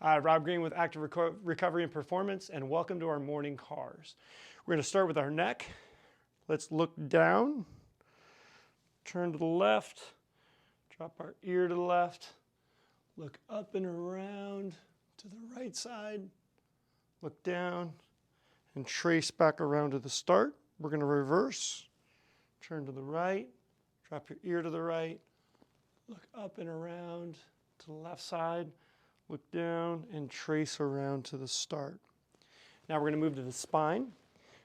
Hi, Rob Green with Active Recovery and Performance, and welcome to our morning cars. We're going to start with our neck. Let's look down, turn to the left, drop our ear to the left, look up and around to the right side, look down, and trace back around to the start. We're going to reverse, turn to the right, drop your ear to the right, look up and around to the left side, look down and trace around to the start. Now we're going to move to the spine.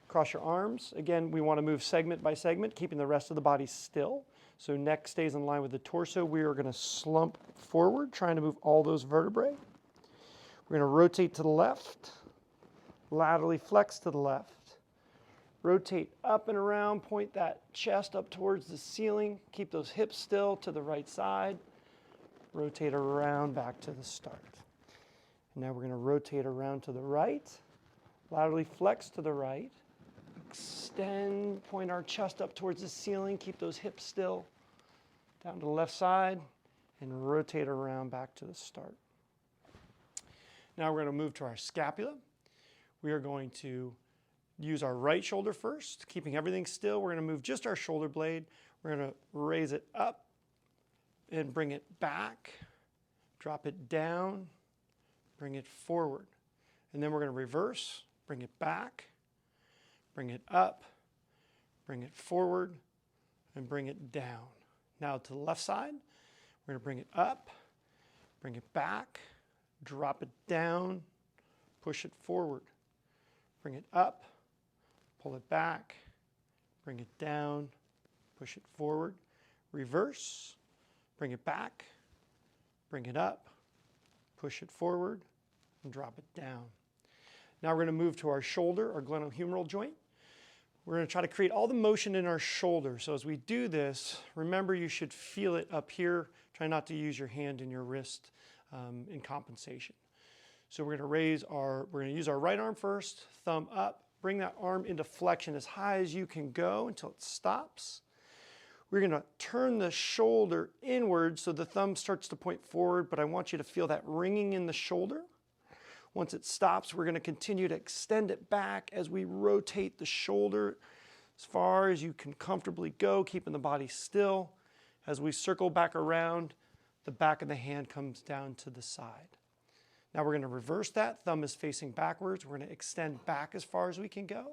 Cross your arms. Again, we want to move segment by segment, keeping the rest of the body still. So neck stays in line with the torso. We are going to slump forward, trying to move all those vertebrae. We're going to rotate to the left, laterally flex to the left. Rotate up and around, point that chest up towards the ceiling. Keep those hips still to the right side. Rotate around back to the start. Now we're going to rotate around to the right, laterally flex to the right, extend, point our chest up towards the ceiling, keep those hips still, down to the left side, and rotate around back to the start. Now we're going to move to our scapula. We are going to use our right shoulder first, keeping everything still. We're going to move just our shoulder blade. We're going to raise it up and bring it back, drop it down, bring it forward. And then we're going to reverse, bring it back, bring it up, bring it forward, and bring it down. Now to the left side, we're going to bring it up, bring it back, drop it down, push it forward, bring it up, pull it back, bring it down, push it forward, reverse, bring it back, bring it up, push it forward, and drop it down. Now we're going to move to our shoulder, our glenohumeral joint. We're going to try to create all the motion in our shoulder. So as we do this, remember you should feel it up here. Try not to use your hand and your wrist in compensation. So we're going to use our right arm first, thumb up, bring that arm into flexion as high as you can go until it stops. We're going to turn the shoulder inward so the thumb starts to point forward, but I want you to feel that ringing in the shoulder. Once it stops, we're going to continue to extend it back as we rotate the shoulder as far as you can comfortably go, keeping the body still. As we circle back around, the back of the hand comes down to the side. Now we're going to reverse that. Thumb is facing backwards. We're going to extend back as far as we can go.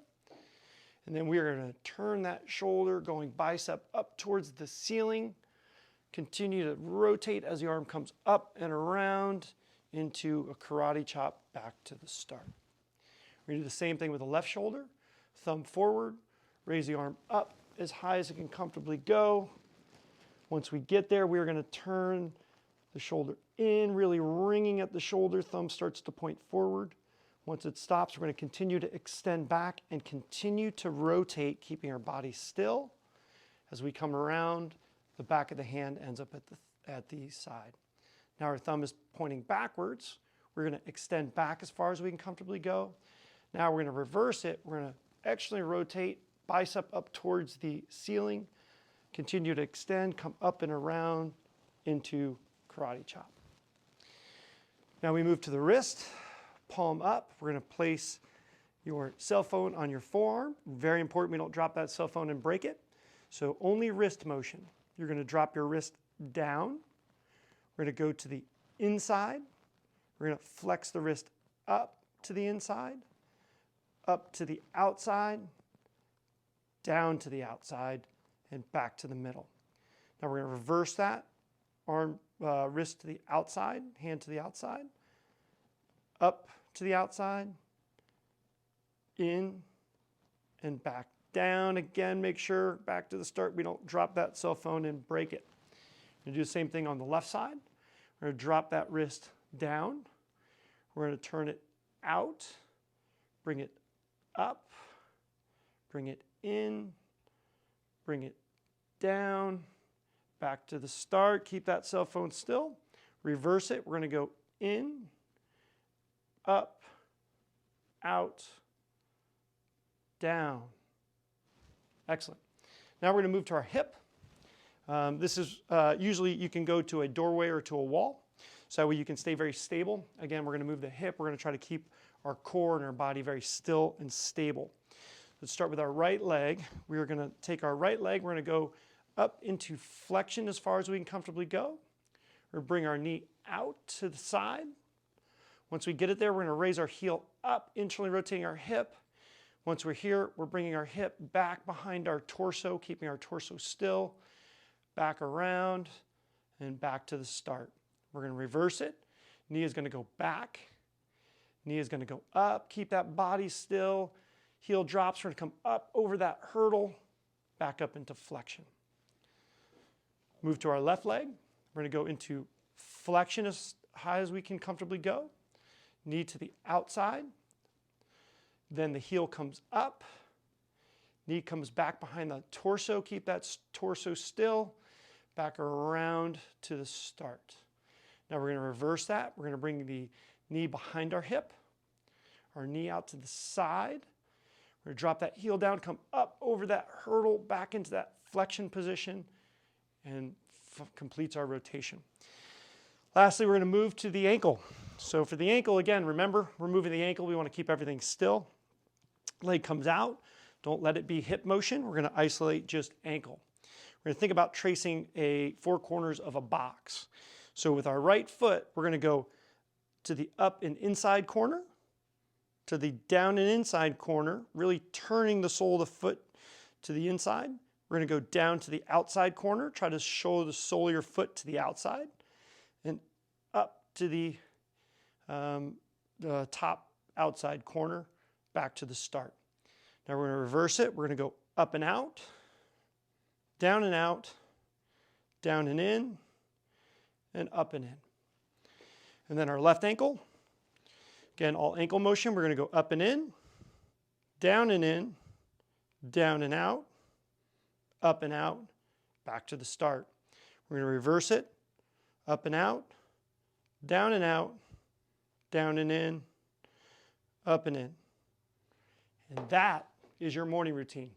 And then we are going to turn that shoulder, going bicep up towards the ceiling. Continue to rotate as the arm comes up and around into a karate chop back to the start. We're going to do the same thing with the left shoulder. Thumb forward, raise the arm up as high as it can comfortably go. Once we get there, we're going to turn the shoulder in, really ringing at the shoulder. Thumb starts to point forward. Once it stops, we're going to continue to extend back and continue to rotate, keeping our body still. As we come around, the back of the hand ends up at the side. Now our thumb is pointing backwards. We're going to extend back as far as we can comfortably go. Now we're going to reverse it. We're going to externally rotate, bicep up towards the ceiling. Continue to extend, come up and around into karate chop. Now we move to the wrist. Palm up. We're going to place your cell phone on your forearm. Very important we don't drop that cell phone and break it. So only wrist motion. You're going to drop your wrist down. We're going to go to the inside. We're going to flex the wrist up to the inside, up to the outside, down to the outside, and back to the middle. Now we're going to reverse that. Arm, wrist to the outside, hand to the outside, up to the outside, in, and back down. Again, make sure back to the start we don't drop that cell phone and break it. We're going to do the same thing on the left side. We're going to drop that wrist down. We're going to turn it out, bring it up, bring it in, bring it down, back to the start. Keep that cell phone still. Reverse it. We're going to go in, up, out, down. Excellent. Now we're going to move to our hip. This is usually you can go to a doorway or to a wall. So that way you can stay very stable. Again, we're going to move the hip. We're going to try to keep our core and our body very still and stable. Let's start with our right leg. We are going to take our right leg. We're going to go up into flexion as far as we can comfortably go. Or bring our knee out to the side. Once we get it there, we're going to raise our heel up, internally rotating our hip. Once we're here, we're bringing our hip back behind our torso, keeping our torso still, back around, and back to the start. We're going to reverse it. Knee is going to go back. Knee is going to go up. Keep that body still. Heel drops. We're going to come up over that hurdle, back up into flexion. Move to our left leg. We're going to go into flexion as high as we can comfortably go. Knee to the outside. Then the heel comes up. Knee comes back behind the torso. Keep that torso still. Back around to the start. Now we're going to reverse that. We're going to bring the knee behind our hip. Our knee out to the side. We're going to drop that heel down, come up over that hurdle, back into that flexion position, and completes our rotation. Lastly, we're going to move to the ankle. So for the ankle, again, remember, we're moving the ankle. We want to keep everything still. Leg comes out. Don't let it be hip motion. We're going to isolate just ankle. We're going to think about tracing four corners of a box. So with our right foot, we're going to go to the up and inside corner, to the down and inside corner, really turning the sole of the foot to the inside. We're going to go down to the outside corner, try to show the sole of your foot to the outside, and up to the top outside corner, back to the start. Now we're going to reverse it. We're going to go up and out, down and out, down and in, and up and in. And then our left ankle, again, all ankle motion. We're going to go up and in, down and in, down and out, up and out, back to the start. We're going to reverse it, up and out, down and out, down and in, up and in. And that is your morning routine.